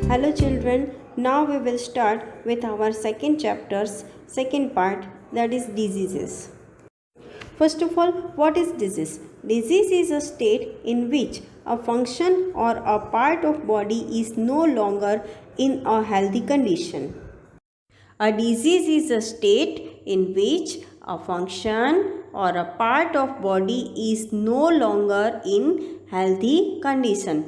Hello children, now we will start with our second chapter's second part, that is diseases. First of all, what is disease? Disease is a state in which a function or a part of body is no longer in a healthy condition. A disease is a state in which a function or a part of body is no longer in healthy condition.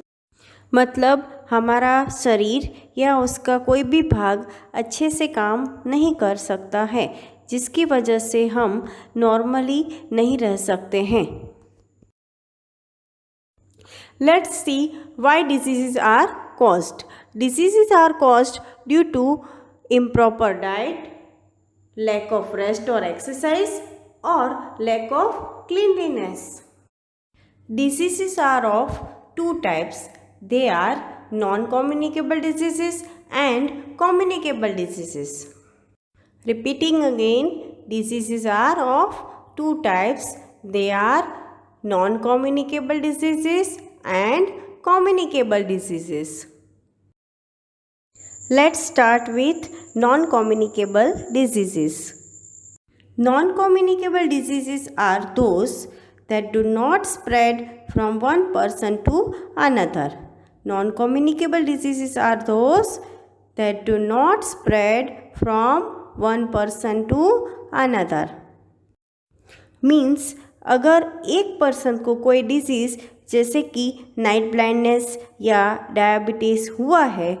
मतलब हमारा शरीर या उसका कोई भी भाग अच्छे से काम नहीं कर सकता है, जिसकी वजह से हम नॉर्मली नहीं रह सकते हैं. Let's see why diseases are caused. Diseases are caused due to improper diet, lack of rest or exercise, or lack of cleanliness. Diseases are of two types. They are non-communicable diseases and communicable diseases. Repeating again, diseases are of two types. They are non-communicable diseases and communicable diseases. Let's start with non-communicable diseases. Non-communicable diseases are those that do not spread from one person to another. Non-communicable diseases are those that do not spread from one person to another. Means अगर एक person को कोई disease जैसे कि night blindness या diabetes हुआ है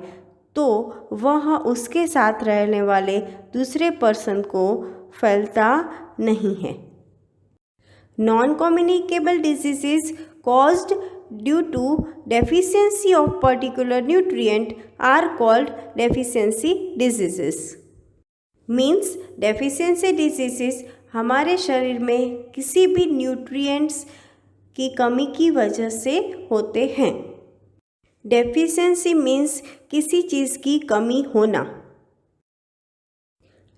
तो वह उसके साथ रहने वाले दूसरे पर्सन को फैलता नहीं है. Non-communicable diseases caused due to deficiency of particular nutrient are called deficiency diseases. Means deficiency diseases हमारे शरीर में किसी भी न्यूट्रिएंट्स की कमी की वजह से होते हैं. डेफिशिएंसी मीन्स किसी चीज़ की कमी होना.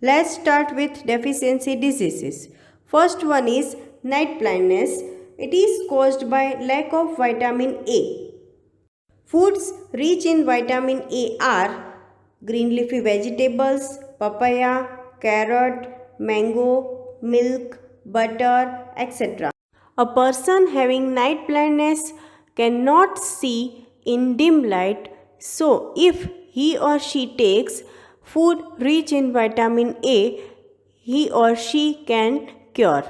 Let's start with deficiency diseases. First one is night blindness. It is caused by lack of vitamin A. Foods rich in vitamin A are green leafy vegetables, papaya, carrot, mango, milk, butter, etc. A person having night blindness cannot see in dim light, so if he or she takes food rich in vitamin A, he or she can cure.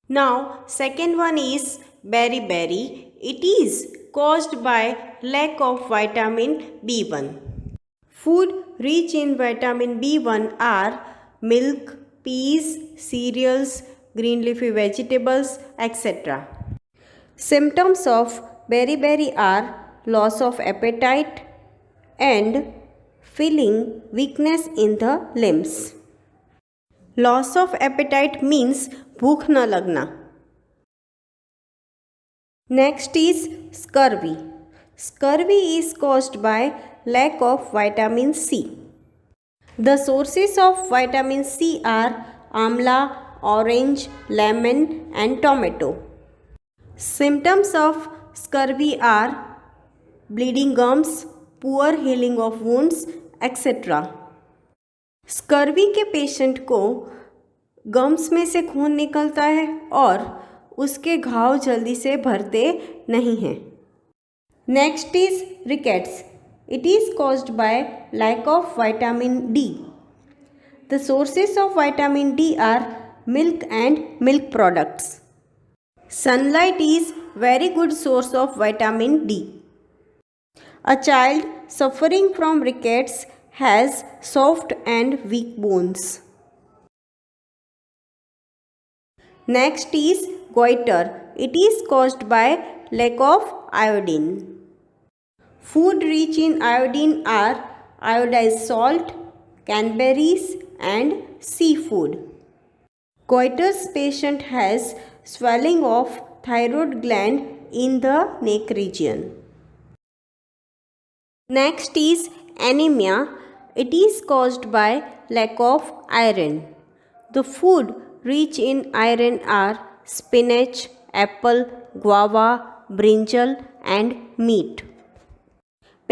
Now, second one is beriberi. It is caused by lack of vitamin B1. Food rich in vitamin B1 are milk, peas, cereals, green leafy vegetables, etc. Symptoms of beriberi are loss of appetite and feeling weakness in the limbs. Loss of appetite means भूख न लगना. Next is scurvy. Scurvy is caused by lack of vitamin C. The sources of vitamin C are amla, orange, lemon and tomato. Symptoms of scurvy are bleeding gums, poor healing of wounds, etc. Scurvy के patient को gums में से खून निकलता है और उसके घाव जल्दी से भरते नहीं हैं. Next is rickets. It is caused by lack of vitamin D. The sources of vitamin D are milk and milk products. Sunlight is very good source of vitamin D. A child suffering from rickets has soft and weak bones. Next is goiter. It is caused by lack of iodine. Food rich in iodine are iodized salt, cranberries and seafood. Goiter's patient has swelling of thyroid gland in the neck region. Next is anemia. It is caused by lack of iron. The food rich in iron are spinach, apple, guava, brinjal and meat.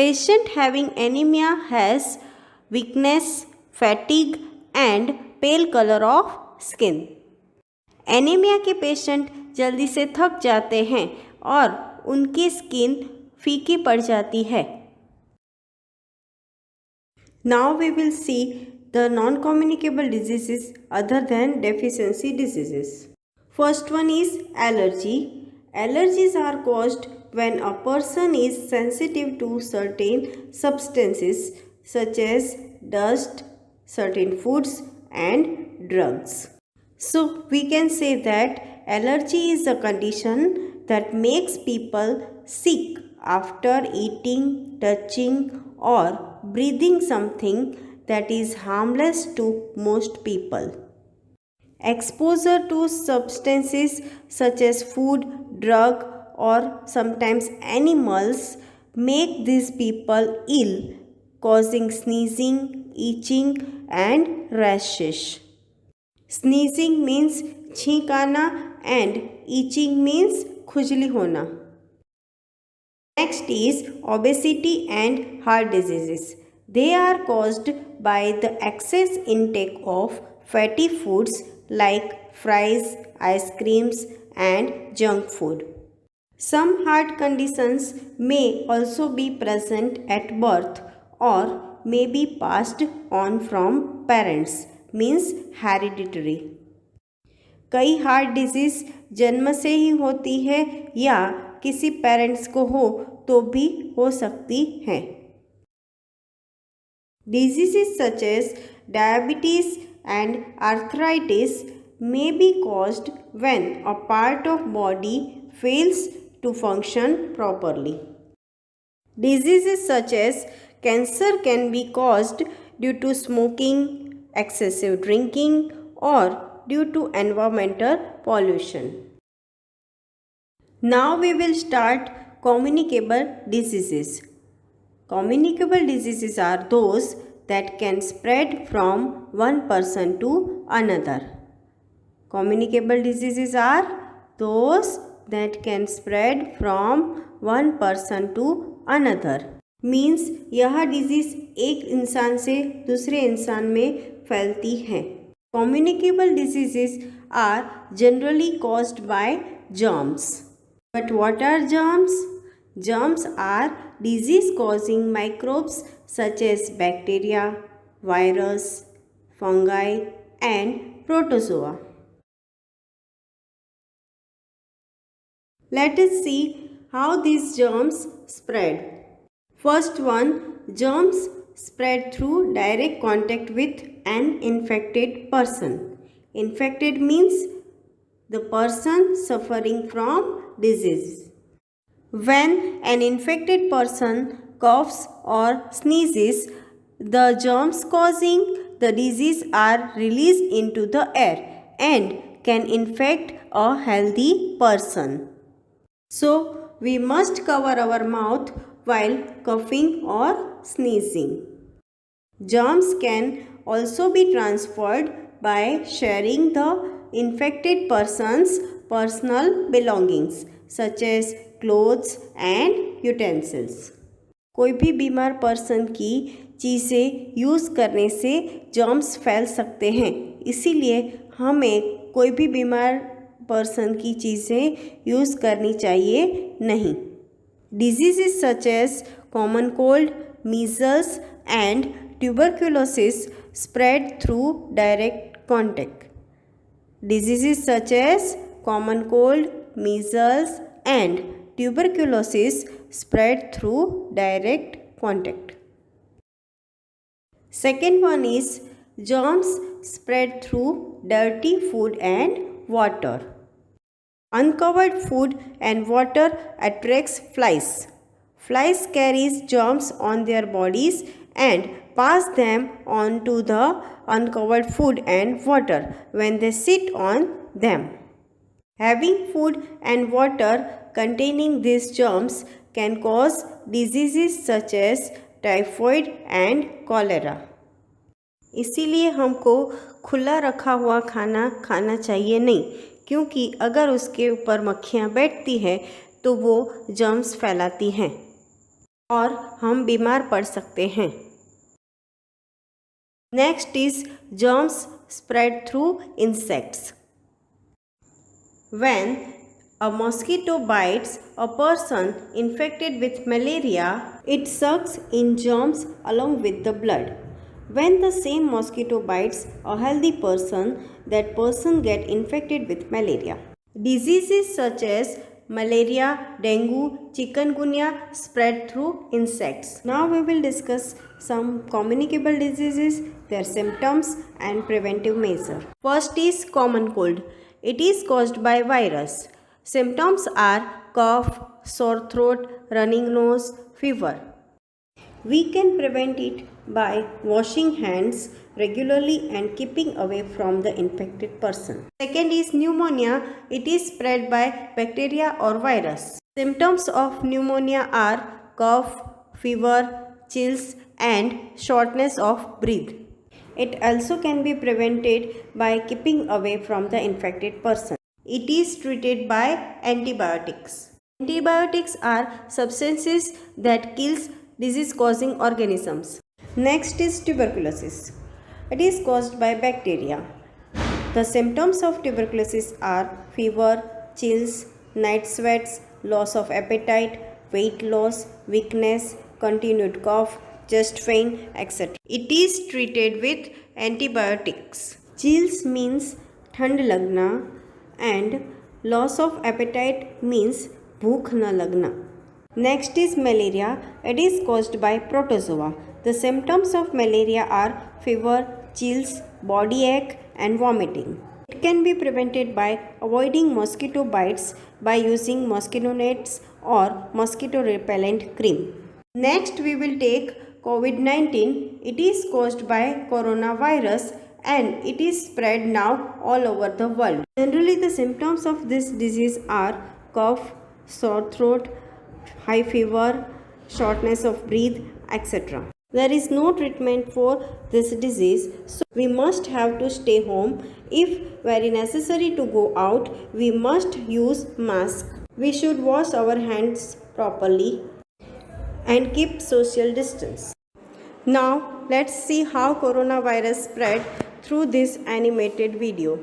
Patient having anemia has weakness, fatigue and pale color of skin. Anaemia के patient जल्दी से थक जाते हैं और उनकी skin फीकी पड़ जाती है. Now we will see the non-communicable diseases other than deficiency diseases. First one is allergy. Allergies are caused when a person is sensitive to certain substances such as dust, certain foods and drugs. So we can say that allergy is a condition that makes people sick after eating, touching or breathing something that is harmless to most people. Exposure to substances such as food, drug or sometimes animals make these people ill, causing sneezing, itching and rashes. Sneezing means छींक आना and itching means खुजली होना. Next is obesity and heart diseases. They are caused by the excess intake of fatty foods like fries, ice creams and junk food. Some heart conditions may also be present at birth or may be passed on from parents, means hereditary. कई heart disease जन्म से ही होती है या किसी parents को हो तो भी हो सकती है. Diseases such as diabetes and arthritis may be caused when a part of body fails to function properly. Diseases such as cancer can be caused due to smoking, excessive drinking or due to environmental pollution. Now we will start communicable diseases. Communicable diseases are those that can spread from one person to another. Communicable diseases are those that can spread from one person to another. Means यह disease एक इंसान से दूसरे इंसान में फैलती है. Communicable diseases are generally caused by germs. But what are germs? Germs are disease-causing microbes such as bacteria, virus, fungi, and protozoa. Let us see how these germs spread. First one, germs spread through direct contact with an infected person. Infected means the person suffering from disease. When an infected person coughs or sneezes, the germs causing the disease are released into the air and can infect a healthy person. So, we must cover our mouth while coughing or sneezing. Germs can also be transferred by sharing the infected person's personal belongings such as clothes and utensils. कोई भी बीमार person की चीज़ें use करने से germs फैल सकते हैं, इसीलिए हमें कोई भी बीमार पर्सन की चीज़ें यूज़ करनी चाहिए नहीं. Diseases such as common cold, measles and tuberculosis spread through direct contact. Diseases such as common cold, measles and tuberculosis spread through direct contact. Second one is germs spread through dirty food and water. Uncovered food and water attracts flies. Flies carries germs on their bodies and pass them on to the uncovered food and water when they sit on them. Having food and water containing these germs can cause diseases such as typhoid and cholera. इसीलिए हमको खुला रखा हुआ खाना खाना चाहिए नहीं, क्योंकि अगर उसके ऊपर मक्खियाँ बैठती हैं तो वो जर्म्स फैलाती हैं. और हम बीमार पड़ सकते हैं। Next is germs spread through insects. When a mosquito bites a person infected with malaria, it sucks in germs along with the blood. When the same mosquito bites a healthy person, that person gets infected with malaria. Diseases such as malaria, dengue, chikungunya spread through insects. Now we will discuss some communicable diseases, their symptoms and preventive measures. First is common cold. It is caused by virus. Symptoms are cough, sore throat, running nose, fever. We can prevent it by washing hands regularly and keeping away from the infected person. Second is pneumonia. It is spread by bacteria or virus. Symptoms of pneumonia are cough, fever, chills and shortness of breath. It also can be prevented by keeping away from the infected person. It is treated by antibiotics. Antibiotics are substances that kills disease-causing organisms. Next is tuberculosis. It is caused by bacteria. The symptoms of tuberculosis are fever, chills, night sweats, loss of appetite, weight loss, weakness, continued cough, chest pain, etc. It is treated with antibiotics. Chills means ठंड लगना and loss of appetite means भूख न लगना. Next is malaria. It is caused by protozoa. The symptoms of malaria are fever, chills, body ache and vomiting. It can be prevented by avoiding mosquito bites by using mosquito nets or mosquito repellent cream. Next we will take COVID-19. It is caused by coronavirus and it is spread now all over the world. Generally the symptoms of this disease are cough, sore throat, high fever, shortness of breath, etc. There is no treatment for this disease, so we must have to stay home. If very necessary to go out, we must use mask. We should wash our hands properly and keep social distance. Now let's see how coronavirus spread through this animated video.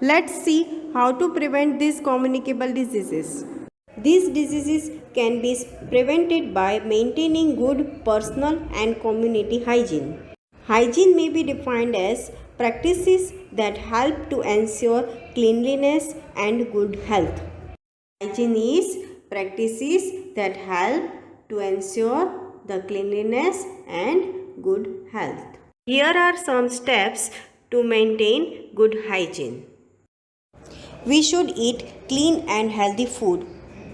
Let's see how to prevent these communicable diseases. These diseases can be prevented by maintaining good personal and community hygiene. Hygiene may be defined as practices that help to ensure cleanliness and good health. Hygiene is practices that help to ensure the cleanliness and good health. Here are some steps to maintain good hygiene. We should eat clean and healthy food.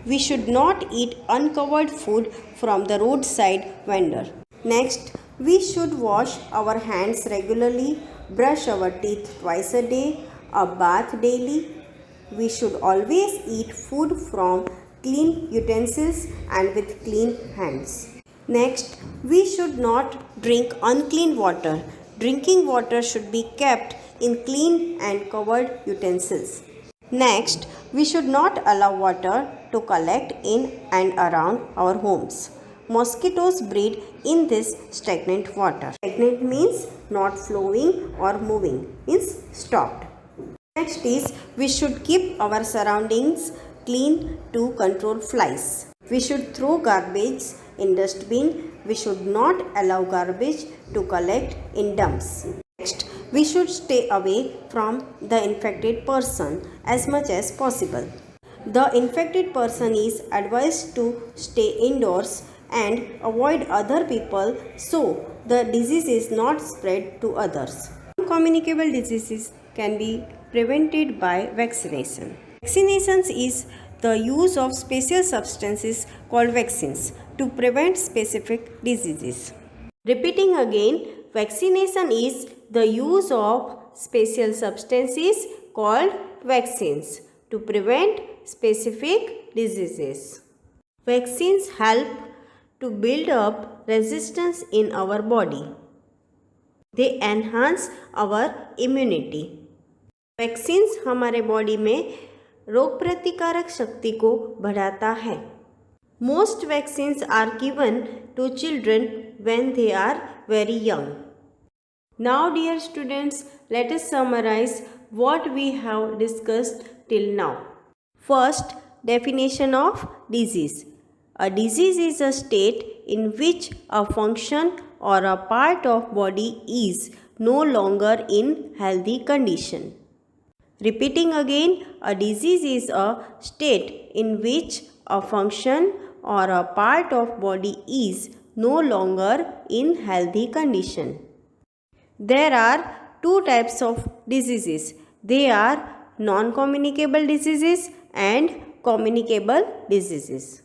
We should not eat uncovered food from the roadside vendor. Next, we should wash our hands regularly, brush our teeth twice a day, a bath daily. We should always eat food from clean utensils and with clean hands. Next, we should not drink unclean water. Drinking water should be kept in clean and covered utensils. Next, we should not allow water to collect in and around our homes. Mosquitoes breed in this stagnant water. Stagnant means not flowing or moving, means stopped. Next is, we should keep our surroundings clean to control flies. We should throw garbage in dustbin. We should not allow garbage to collect in dumps. Next, we should stay away from the infected person as much as possible. The infected person is advised to stay indoors and avoid other people so the disease is not spread to others. Non-communicable diseases can be prevented by vaccination. Vaccinations is the use of special substances called vaccines to prevent specific diseases. Repeating again, vaccination is the use of special substances called vaccines to prevent specific diseases. Vaccines help to build up resistance in our body. They enhance our immunity. Vaccines हमारे body में रोग प्रतिकारक शक्ति को बढ़ाता है. Most vaccines are given to children when they are very young. Now, dear students, let us summarize what we have discussed till now. First, definition of disease. A disease is a state in which a function or a part of body is no longer in healthy condition. Repeating again, a disease is a state in which a function or a part of body is no longer in healthy condition. There are two types of diseases. They are non-communicable diseases and communicable diseases.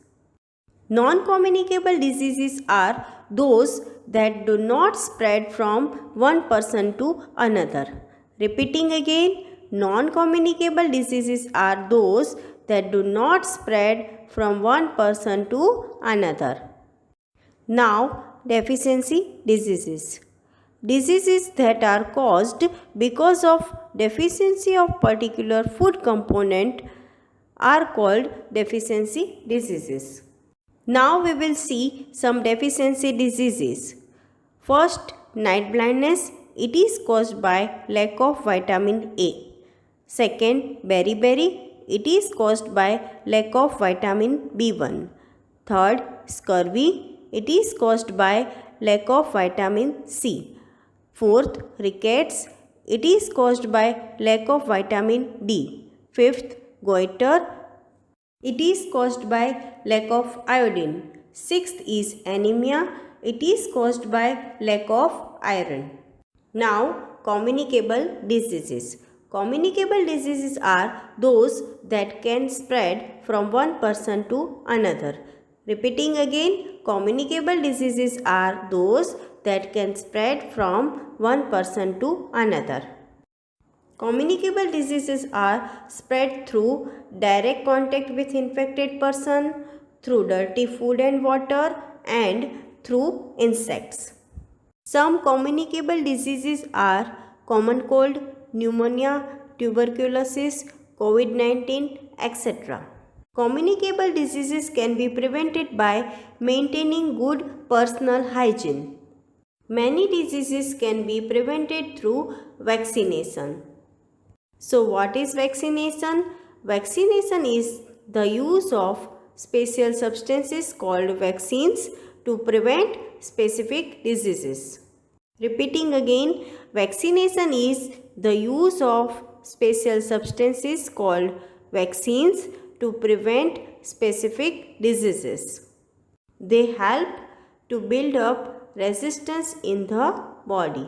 Non-communicable diseases are those that do not spread from one person to another. Repeating again, non-communicable diseases are those that do not spread from one person to another. Now, deficiency diseases. Diseases that are caused because of deficiency of particular food component are called deficiency diseases. Now we will see some deficiency diseases. First, night blindness. It is caused by lack of vitamin A. Second, beriberi. It is caused by lack of vitamin B1. Third, scurvy. It is caused by lack of vitamin C. Fourth, rickets. It is caused by lack of vitamin D. Fifth, goiter. It is caused by lack of iodine. Sixth is anemia. It is caused by lack of iron. Now, communicable diseases. Communicable diseases are those that can spread from one person to another. Repeating again, communicable diseases are those that can spread from one person to another. Communicable diseases are spread through direct contact with infected person, through dirty food and water, and through insects. Some communicable diseases are common cold, pneumonia, tuberculosis, COVID-19, etc. Communicable diseases can be prevented by maintaining good personal hygiene. Many diseases can be prevented through vaccination. So, what is vaccination? Vaccination is the use of special substances called vaccines to prevent specific diseases. Repeating again, vaccination is the use of special substances called vaccines to prevent specific diseases. They help to build up resistance in the body.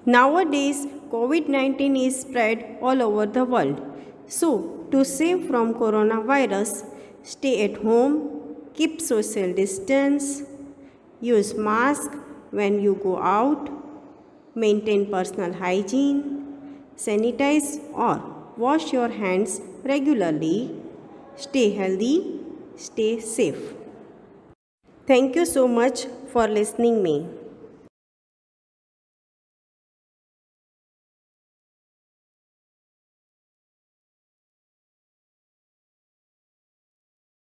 Nowadays, COVID-19 is spread all over the world. So, to save from coronavirus, stay at home, keep social distance, use mask when you go out, maintain personal hygiene, sanitize or wash your hands regularly, stay healthy, stay safe. Thank you so much for listening me.